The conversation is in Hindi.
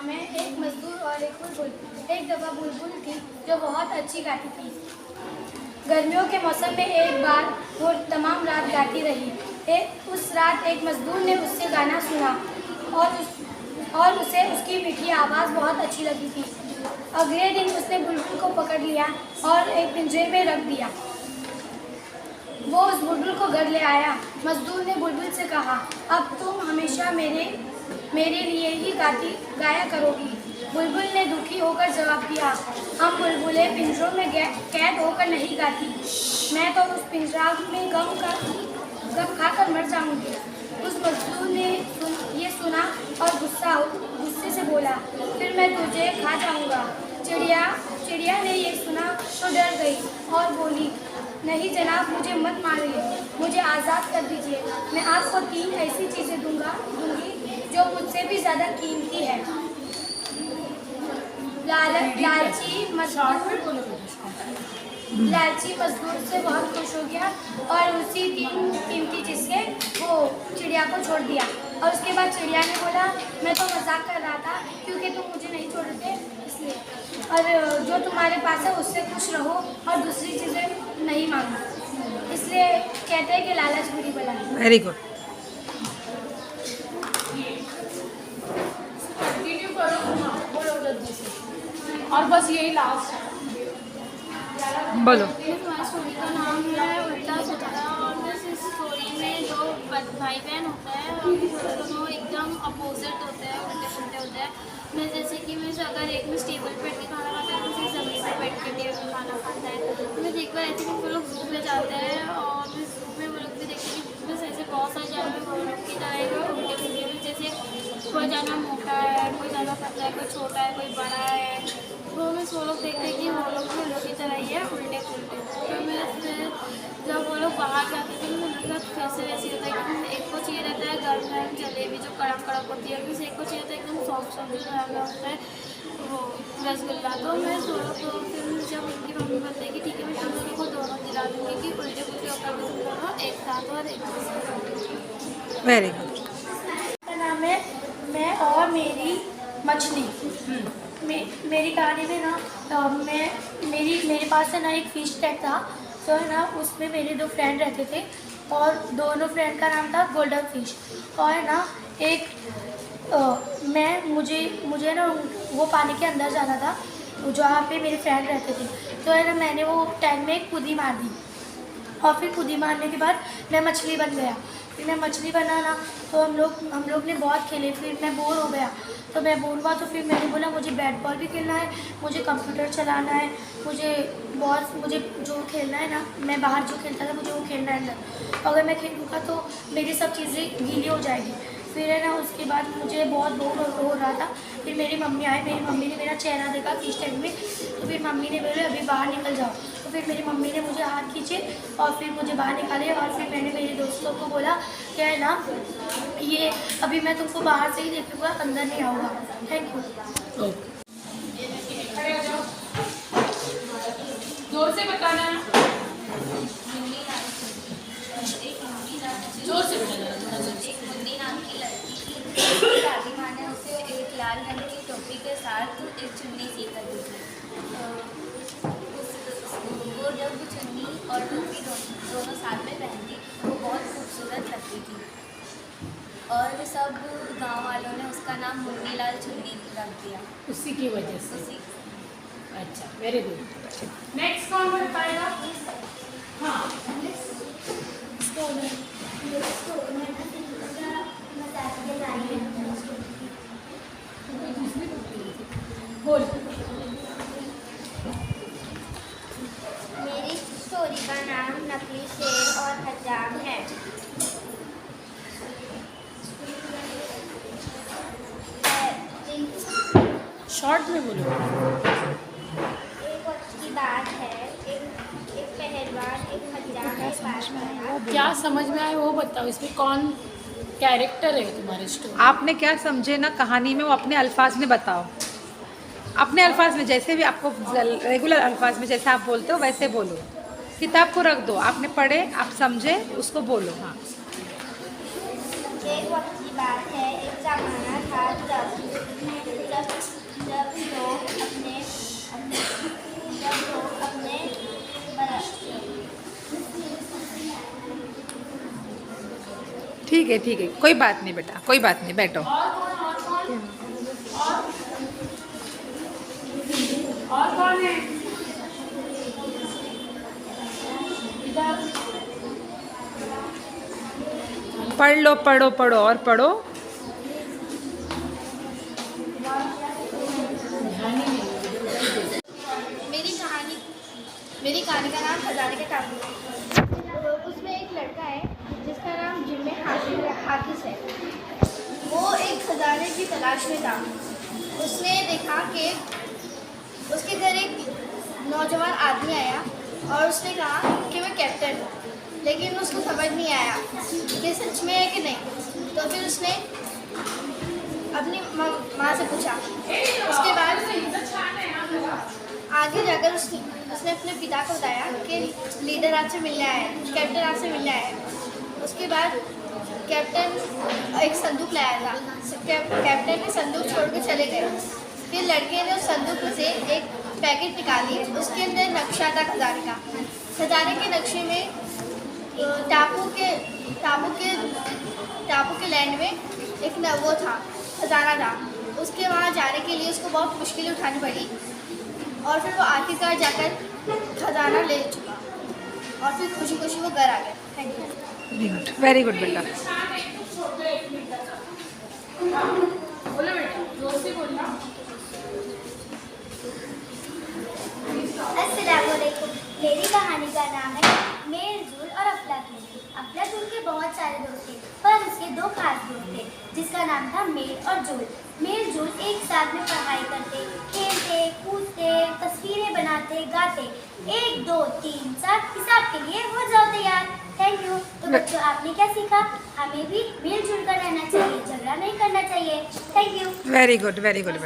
नाम है एक मजदूर और एक बुलबुल। एक दफ़ा बुलबुल थी जो बहुत अच्छी गाती थी। गर्मियों के मौसम में एक बार वो तमाम रात गाती रही। उस रात एक मजदूर ने उससे गाना सुना और उसे उसकी मीठी आवाज़ बहुत अच्छी लगी थी। अगले दिन उसने बुलबुल को पकड़ लिया और एक पिंजरे में रख दिया। वो उस बुलबुल को घर ले आया। मजदूर ने बुलबुल से कहा, अब तुम हमेशा मेरे लिए ही गाया करोगी। बुलबुल ने दुखी होकर जवाब दिया, हम बुलबुलें पिंजरों में कैद होकर नहीं गाती। मैं तो उस पिंजरा में गम खाकर मर जाऊंगी। उस मजदूर ने ये सुना और गुस्से से बोला, फिर मैं तुझे खा जाऊंगा। चिड़िया ने ये सुना तो डर गई और बोली, नहीं जनाब, मुझे मत मारिए, मुझे आज़ाद कर दीजिए। मैं आपको 3 ऐसी चीज़ें दूंगी जो मुझसे भी ज़्यादा कीमती है। लालची मजदूर से बहुत खुश हो गया और उसी 3 कीमती चीज़ से वो चिड़िया को छोड़ दिया। और उसके बाद चिड़िया ने बोला, मैं तो मजाक कर रहा था क्योंकि तुम मुझे नहीं छोड़ते इसलिए, और जो तुम्हारे पास है उससे खुश रहो और दूसरी चीज़ें नहीं मांगो। इसलिए कहते हैं कि लालच बुरी बला है। Very good. और बस यही लास्ट बोलो। हमारी स्टोरी का नाम है उल्टा सुथरा। और इस स्टोरी में जो भाई बहन होता है दोनों एकदम अपोजिट होते हैं, उल्टे पुल्टे होते हैं। मैं जैसे कि अगर एक में टेबल पर बैठ के खाना खाता है, दूसरी ज़मीन पर बैठ के खाना खाता है। तो मैं देख कर ऐसे कि वो लोग जू में जाते हैं और फिर जू में वो लोग भी देखते हैं कि बस ऐसे बहुत सारे जानवर वो लोग की तरह उल्टे पुल्टे, जैसे कोई जानवर मोटा है, कोई जानवर पतला है, कोई छोटा है, कोई बड़ा है। तो मैं वो लोग देखते हैं कि वो लोग भी लोग की तरह ही है, उल्टे पुल्टे। तो मैं फिर जब वो लोग बाहर जाते थे तो उनका फिर से वैसे होता है कि एक को चाहिए रहता है गर्म गर्म जलेबी जो कड़क कड़क होती है, फिर एक को चाहिए रहता है एकदम सॉफ्ट सॉफ्ट जो नरम होता है वो रसगुल्ला। तो मैं तो फिर जब उनकी मम्मी बोलती है कि ठीक है मैं तुम लोगों को दोनों दिला दूँगी कि उल्टे पुल्टे होकर भी तुम दोनों एक साथ और एक दूसरे। Very good. का नाम है मैं और मेरी मछली। मेरी कहानी में ना मेरे पास है ना एक फिश टैग था। तो है ना उसमें मेरे 2 फ्रेंड रहते थे और दोनों फ्रेंड का नाम था गोल्डन फिश। और है ना मुझे ना वो पानी के अंदर जाना था जहाँ पे मेरे फ्रेंड रहते थे। तो है ना मैंने वो टैग में एक कूदी मार दी और फिर कूदी मारने के बाद मैं मछली बन गया। फिर मैं मछली बना ना तो हम लोग ने बहुत खेले। फिर मैं बोर हो गया। तो मैं बोर हुआ तो फिर मैंने बोला मुझे बैट बॉल भी खेलना है, मुझे कंप्यूटर चलाना है, मुझे जो खेलना है ना, मैं बाहर जो खेलता था मुझे वो खेलना है अंदर। अगर मैं खेलूँगा तो मेरी सब चीज़ें गीली हो जाएगी। फिर है ना उसके बाद मुझे बहुत बोर हो रहा था। फिर मेरी मम्मी आई, मेरी मम्मी ने मेरा चेहरा देखा फिश टैग में। तो फिर मम्मी ने बोले अभी बाहर निकल जाओ। तो फिर मेरी मम्मी ने मुझे हाथ खींचे और फिर मुझे बाहर निकाले। और फिर मैंने मेरे दोस्तों को बोला क्या है ना ये अभी मैं तुमको बाहर से ही देखूँगा, अंदर नहीं आऊँगा। Thank you. जोर से बताना, जोर से बताना। एक मुन्नी नाम की लड़की थी। दादी माँ ने उसे एक लाल रंग की टोपी के साथ एक चुन्नी सीकर दी थी। वो जब चुन्नी और टोपी दोनों साथ में पहनती वो बहुत खूबसूरत लगती थी और सब गांव वालों ने उसका नाम मुन्नी लाल चुन्नी रख दिया उसी की वजह से। उसी अच्छा, वेरी गुड। नेक्स्ट कौन बताएगा? हाँ बोल। मेरी स्टोरी का नाम नकली शेर और हजाम है। शॉर्ट में बोलो। एक वक्त की बात है, एक पहलवान एक हजाम के पास गया। क्या समझ में आए वो बताओ, इसमें कौन कैरेक्टर है तुम्हारे स्टोरी? आपने क्या समझे ना कहानी में, वो अपने अल्फाज में बताओ। अपने अल्फाज में, जैसे भी आपको रेगुलर अल्फाज में जैसे आप बोलते हो वैसे बोलो। किताब को रख दो, आपने पढ़े, आप समझे, उसको बोलो। हाँ। एक वक्त की बात है, एक ज़माना था जब जब लोग अपने ठीक है, कोई बात नहीं बेटा, कोई बात नहीं, बैठो। और कौन है? पढ़ लो, पढ़ो पढ़ो और पढ़ो। मेरी कहानी का नाम खजाने के टापू है। उसमें एक लड़का है जिसका नाम जिम्मे हाकिस है। वो एक खजाने की तलाश में था। उसने देखा कि उसके घर एक नौजवान आदमी आया और उसने कहा कि मैं कैप्टन हूँ, लेकिन उसको समझ नहीं आया कि सच में है कि नहीं। तो फिर उसने अपनी माँ से पूछा। उसके बाद आगे जाकर उसने अपने पिता को बताया कि लीडर आपसे मिलने आया है, कैप्टन आपसे मिलने आया है। उसके बाद कैप्टन एक संदूक लाया था। कैप्टन ने संदूक छोड़ के चले गए। फिर लड़के ने उस संदूक में से एक पैकेट निकाली। उसके अंदर नक्शा था खजाने का। खजाने के नक्शे में टापू के लैंड में एक वो था, खजाना था। उसके वहाँ जाने के लिए उसको बहुत मुश्किलें उठानी पड़ी और फिर वो आखिरकार जाकर खजाना ले चुका और फिर खुशी खुशी वो घर आ गया। Thank you. वेरी गुड बेटा। बोलो बेटा, जोर से बोलना। अस्सलामुअलैकुम। मेरी कहानी का नाम है मेल जोल और अफलातून। अफलातून के बहुत सारे दोस्त थे, पर उसके दो खास दोस्त थे जिसका नाम था मेल और जोल। मेल जोल एक साथ में पढ़ाई करते, खेलते, कूदते, तस्वीरें बनाते, गाते। 1 2 3 4 हिसाब के लिए हो जाओ तैयार। Thank you. तो बच्चों, आपने क्या सीखा? हमें भी मिलजुल कर रहना चाहिए, झगड़ा नहीं करना चाहिए। Thank you. Very good, very good.